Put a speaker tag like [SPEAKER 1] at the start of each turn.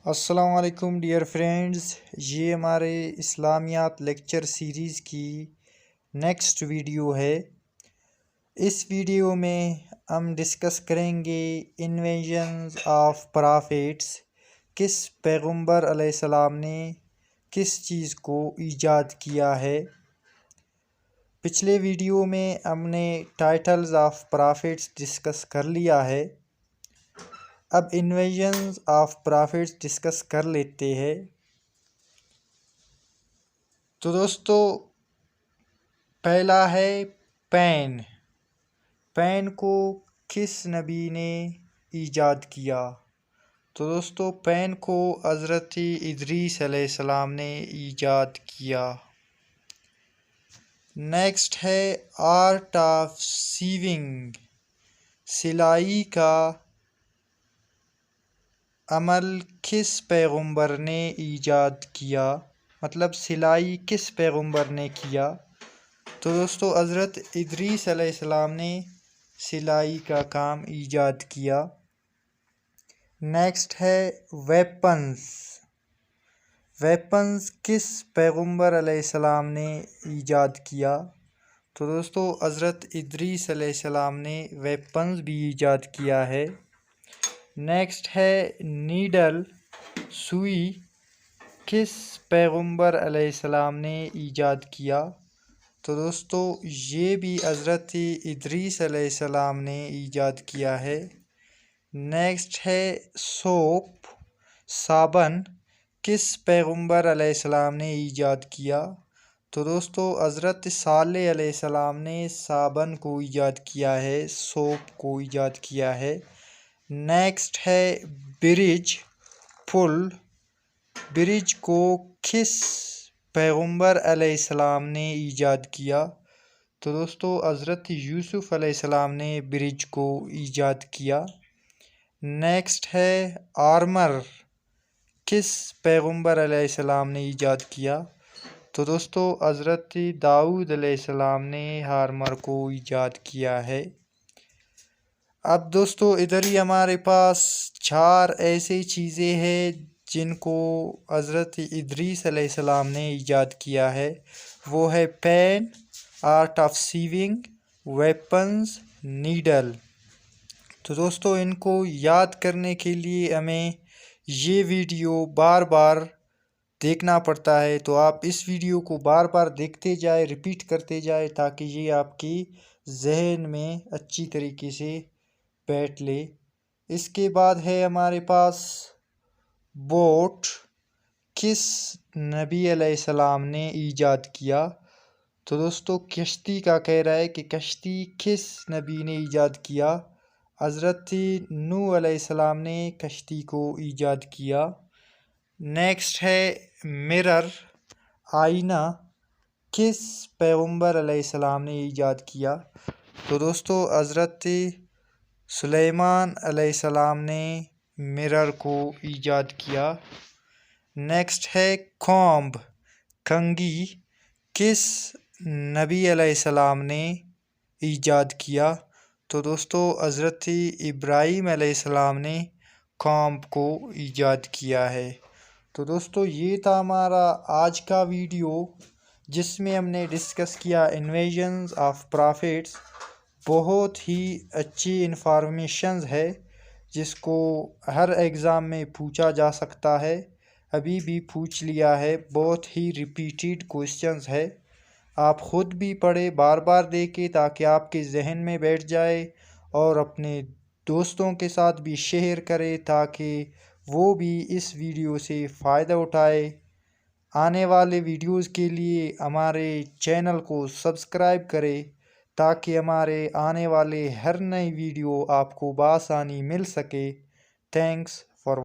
[SPEAKER 1] अस्सलाम वालेकुम dear friends, ये हमारे इस्लामियात लेक्चर सीरीज़ की नेक्स्ट वीडियो है। इस वीडियो में हम डिस्कस करेंगे इन्वेंशंस ऑफ प्रॉफिट्स। किस पैगंबर अलैहिस्सलाम ने किस चीज़ को ईजाद किया है। पिछले वीडियो में हमने टाइटल्स ऑफ प्रॉफिट्स डिस्कस कर लिया है। अब इन्वेंशंस ऑफ प्रॉफिट्स डिस्कस कर लेते हैं। तो दोस्तों, पहला है पेन। पेन को किस नबी ने ईजाद किया? तो दोस्तों, पेन को हज़रत इदरीस अलैहिस्सलाम ने ईजाद किया। नेक्स्ट है आर्ट ऑफ सीविंग। सिलाई का अमल किस पैगंबर ने ईजाद किया? मतलब सिलाई किस पैगंबर ने किया? तो दोस्तों, हज़रत इदरीस अलैहिस्सलाम ने सिलाई का काम ईजाद किया। नेक्स्ट है वेपन्स। वेपन्स किस पैगंबर अलैहिस्सलाम ने ईजाद किया? तो दोस्तों, हज़रत इदरीस अलैहिस्सलाम ने वेपन्स भी ईजाद किया है। नेक्स्ट है नीडल। सुई किस पैगंबर अलैहिस्सलाम ने ईजाद किया? तो दोस्तों, ये भी हज़रत इदरीस अलैहिस्सलाम ने ईजाद किया है। नेक्स्ट है सोप। साबन किस पैगंबर अलैहिस्सलाम ने ईजाद किया? तो दोस्तों, हज़रत सालेह अलैहिस्सलाम ने साबन को ईजाद किया है, सोप को ईजाद किया है। नेक्स्ट है ब्रिज, पुल। ब्रिज को किस पैगंबर अलैहिस्सलाम ने ईजाद किया? तो दोस्तों, हज़रत यूसुफ़ अलैहिस्सलाम ने ब्रिज को ईजाद किया। नेक्स्ट है आर्मर। किस पैगंबर अलैहिस्सलाम ने ईजाद किया? तो दोस्तों, हज़रत दाऊद अलैहिस्सलाम ने आर्मर को ईजाद किया है। अब दोस्तों, इधर ही हमारे पास 4 ऐसी चीज़ें हैं जिनको हज़रत इदरीस अलैहिस्सलाम ने ईजाद किया है। वो है pen, art of sewing, weapons, needle. तो दोस्तों, इनको याद करने के लिए हमें ये वीडियो बार बार देखना पड़ता है। तो आप इस वीडियो को बार बार देखते जाए, रिपीट करते जाए, ताकि ये आपकी जहन में अच्छी तरीके से बैठ ले। इसके बाद है हमारे पास बोट। किस नबी अलैहिस्सलाम ने ईजाद किया? तो दोस्तों, कश्ती का कह रहा है कि कश्ती किस नबी ने ईजाद किया? हज़रत नूह अलैहिस्सलाम ने कश्ती को ईजाद किया। नेक्स्ट है मिरर, आईना। किस पैगंबर अलैहिस्सलाम ने ईजाद किया? तो दोस्तों, हज़रत सुलेमान अलैहिस्सलाम ने मिरर को ईजाद किया। नेक्स्ट है कॉम्ब, कंघी। किस नबी अलैहिस्सलाम ने ईजाद किया? तो दोस्तों, हज़रत इब्राहीम अलैहिस्सलाम ने कॉम्ब को ईजाद किया है। तो दोस्तों, ये था हमारा आज का वीडियो, जिसमें हमने डिस्कस किया इन्वेंशंस ऑफ प्रॉफिट्स। बहुत ही अच्छी इन्फॉर्मेशन है, जिसको हर एग्ज़ाम में पूछा जा सकता है। अभी भी पूछ लिया है। बहुत ही रिपीटेड क्वेश्चंस है। आप ख़ुद भी पढ़े, बार बार देखें, ताकि आपके जहन में बैठ जाए, और अपने दोस्तों के साथ भी शेयर करें, ताकि वो भी इस वीडियो से फ़ायदा उठाए। आने वाले वीडियोस के लिए हमारे चैनल को सब्सक्राइब करें, ताकि हमारे आने वाले हर नई वीडियो आपको बआसानी मिल सके। थैंक्स।